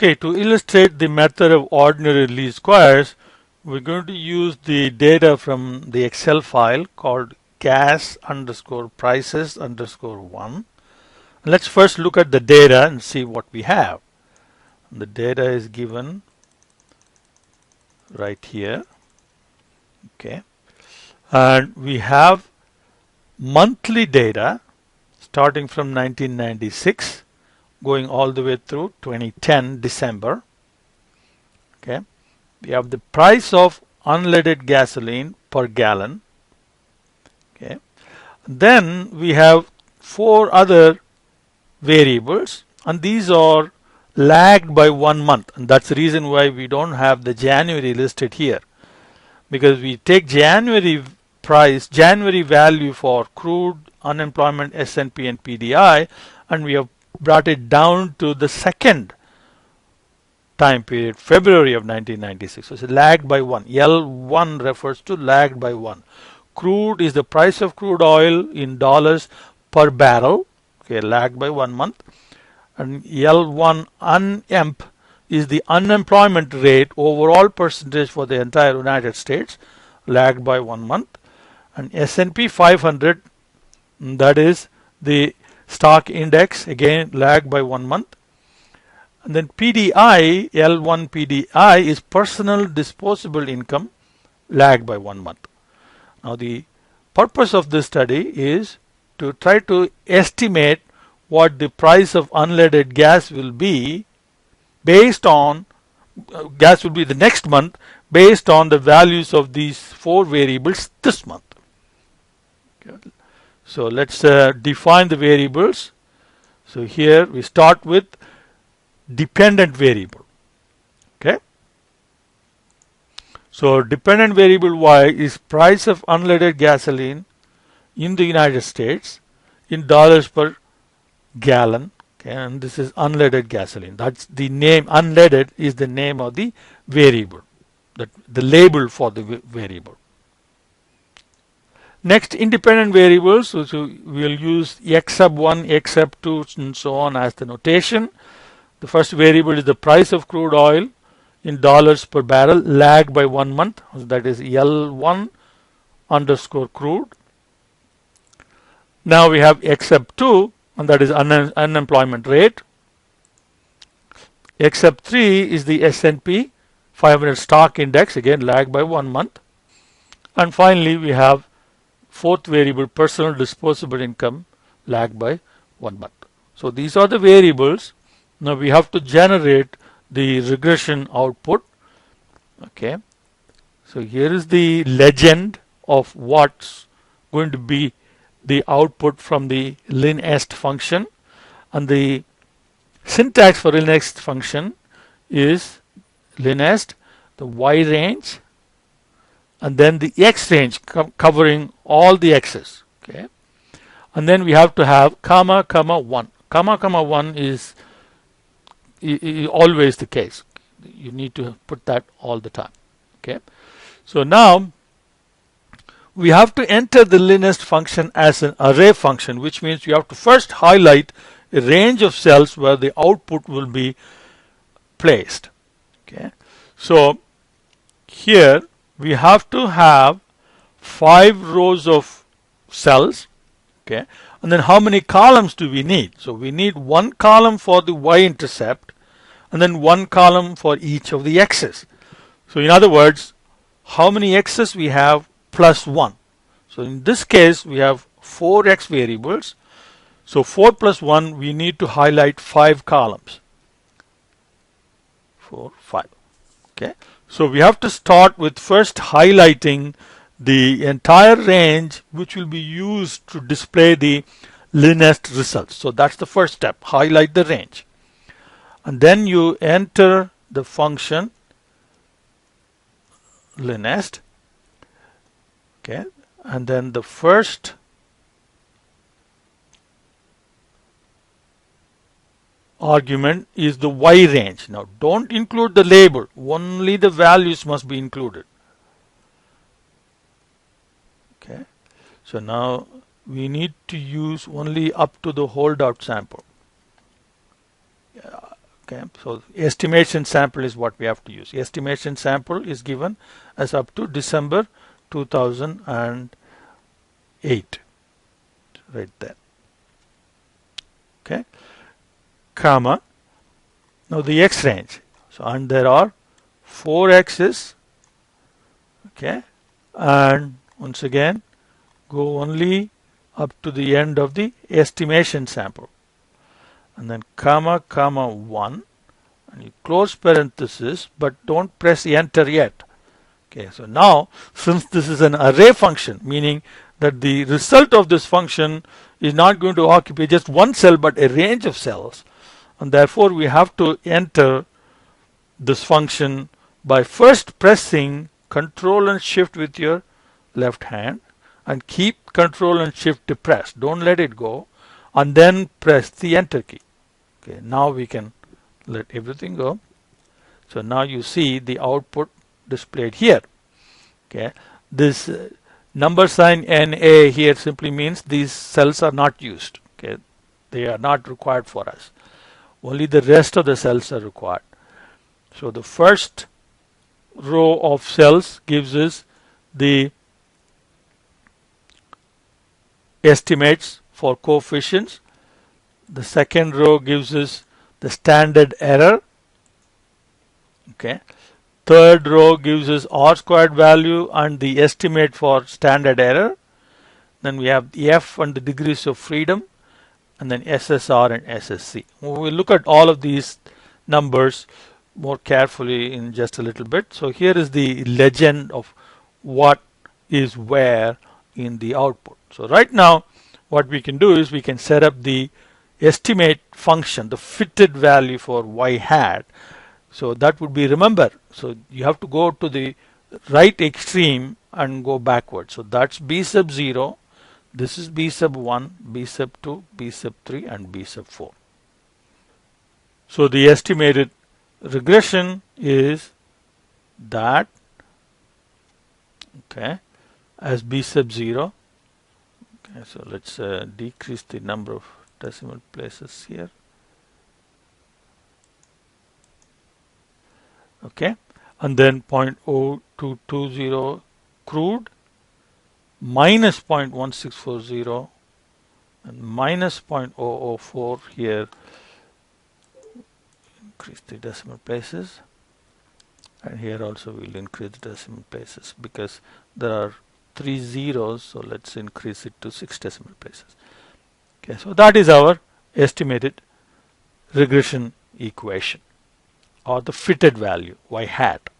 Okay, to illustrate the method of ordinary least squares, we're going to use the data from the Excel file called gas underscore prices underscore 1. Let's first look at the data and see what we have. The data is given right here. Okay, and we have monthly data starting from 1996 going all the way through 2010 December. Okay, we have the price of unleaded gasoline per gallon. Okay, then we have 4 other variables, and these are lagged by 1 month, and that's the reason why we don't have the January listed here, because we take January price, January value for crude, unemployment, S&P and PDI, and we have brought it down to the second time period, February of 1996. So it's lagged by 1. L1 refers to lagged by 1. Crude is the price of crude oil in dollars per barrel, okay, lagged by 1 month. And L1 unemp is the unemployment rate overall percentage for the entire United States, lagged by 1 month. And S&P 500, that is the stock index, again lagged by 1 month. And then PDI, L1 PDI is personal disposable income, lagged by 1 month. Now the purpose of this study is to try to estimate what the price of unleaded gas will be based on, gas will be the next month based on the values of these 4 variables this month. Okay. So let's define the variables. So here we start with dependent variable. Okay. So dependent variable Y is price of unleaded gasoline in the United States in dollars per gallon. Okay, and this is unleaded gasoline. That's the name. Unleaded is the name of the variable, the label for the variable. Next, independent variables. So we'll use x sub 1, x sub 2, and so on as the notation. The first variable is the price of crude oil in dollars per barrel, lagged by 1 month. That is L1 underscore crude. Now we have x sub 2, and that is unemployment rate. X sub 3 is the S&P 500 stock index, again lagged by 1 month. And finally we have 4th variable, personal disposable income, lagged by 1 month. So these are the variables. Now we have to generate the regression output. Okay, so here is the legend of what's going to be the output from the LINEST function, and the syntax for LINEST function is LINEST, the Y range, and then the X range covering all the X's. Okay, and then we have to have comma comma 1. Comma comma 1 is always the case. You need to put that all the time. Okay, so now we have to enter the LINEST function as an array function, which means you have to first highlight a range of cells where the output will be placed. Okay, so here we have to have 5 rows of cells. Okay, and then how many columns do we need? So we need 1 column for the y-intercept and then 1 column for each of the x's. So in other words, how many x's we have plus 1. So in this case we have 4 x variables. So 4 plus 1, we need to highlight 5 columns. 4, 5. Okay, so we have to start with first highlighting the entire range which will be used to display the LINEST results. So that's the first step, highlight the range. And then you enter the function LINEST. Okay, and then the first argument is the Y range. Now don't include the label, only the values must be included. Okay, so now we need to use only up to the holdout sample. Okay, so estimation sample is what we have to use. Estimation sample is given as up to December 2008, right there. Okay, comma. Now the X range. So, and there are 4 X's. Okay, and once again go only up to the end of the estimation sample, and then comma 1, and you close parenthesis, but don't press enter yet. Okay, so now since this is an array function, meaning that the result of this function is not going to occupy just one cell but a range of cells, and therefore we have to enter this function by first pressing Control and Shift with your left hand, and keep Control and Shift depressed. Don't let it go, and then press the enter key. Okay, now we can let everything go. So now you see the output displayed here. Okay, this number sign NA here simply means these cells are not used. Okay, they are not required for us. Only the rest of the cells are required. So the first row of cells gives us the estimates for coefficients. The second row gives us the standard error. Okay. Third row gives us R squared value and the estimate for standard error. Then we have the F and the degrees of freedom, and then SSR and SSC. We'll look at all of these numbers more carefully in just a little bit. So here is the legend of what is where in the output. So right now what we can do is we can set up the estimate function, the fitted value for y hat. So that would be, remember, so you have to go to the right extreme and go backwards. So that's b sub 0, this is b sub 1, b sub 2, b sub 3 and b sub 4. So the estimated regression is that, okay, as b sub 0. Okay, so let's decrease the number of decimal places here. Okay, and then 0.0220 crude, minus 0.1640 and minus 0.004 here. Increase the decimal places, and here also we'll increase the decimal places because there are 3 zeros, so let's increase it to 6 decimal places. Okay, so that is our estimated regression equation, or the fitted value y hat.